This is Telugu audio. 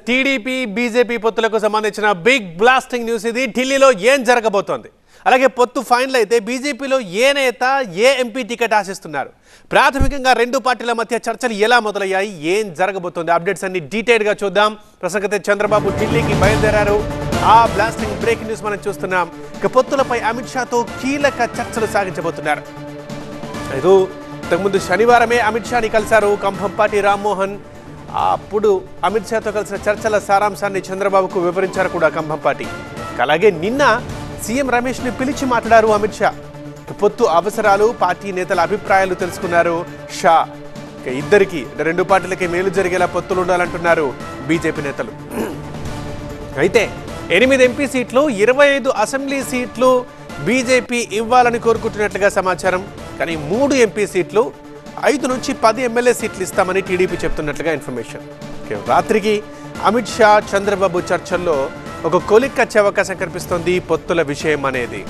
టీడీపీ బీజేపీ పొత్తులకు సంబంధించిన బిగ్ బ్లాస్టింగ్ న్యూస్ ఇది. ఢిల్లీలో ఏం జరగబోతోంది, అలాగే పొత్తు ఫైనల్ అయితే బీజేపీలో ఏ నేత ఏ ఎంపీ టికెట్ ఆశిస్తున్నారు, ప్రాథమికంగా రెండు పార్టీల మధ్య చర్చలు ఎలా మొదలయ్యాయి, ఏం జరగబోతోంది, అప్డేట్స్ అన్ని డీటెయిల్గా చూద్దాం. ప్రసంగతే చంద్రబాబు ఢిల్లీకి బయలుదేరారు. ఆ బ్లాస్టింగ్ బ్రేకింగ్ న్యూస్ మనం చూస్తున్నాం. ఇక పొత్తులపై అమిత్ షాతో కీలక చర్చలు సాగించబోతున్నారు. ఇంతకుముందు శనివారమే అమిత్ షాని కలిశారు కంభంపాటి రామ్మోహన్. అప్పుడు అమిత్ షాతో కలిసిన చర్చల సారాంశాన్ని చంద్రబాబుకు వివరించారు కూడా కంభంపాటి. అలాగే నిన్న సీఎం రమేష్ని పిలిచి మాట్లాడారు అమిత్ షా. పొత్తు అవసరాలు, పార్టీ నేతల అభిప్రాయాలు తెలుసుకున్నారు షా. ఇద్దరికి రెండు పార్టీలకి మేలు జరిగేలా పొత్తులు ఉండాలంటున్నారు బీజేపీ నేతలు. అయితే 8 ఎంపీ సీట్లు, 25 అసెంబ్లీ సీట్లు బీజేపీ ఇవ్వాలని కోరుకుంటున్నట్లుగా సమాచారం. కానీ 3 ఎంపీ సీట్లు, 5 నుంచి 10 ఎమ్మెల్యే సీట్లు ఇస్తామని టీడీపీ చెప్తున్నట్లుగా ఇన్ఫర్మేషన్. రాత్రికి అమిత్ షా చంద్రబాబు చర్చల్లో ఒక కొలిక్ వచ్చే అవకాశం కనిపిస్తోంది పొత్తుల విషయం అనేది.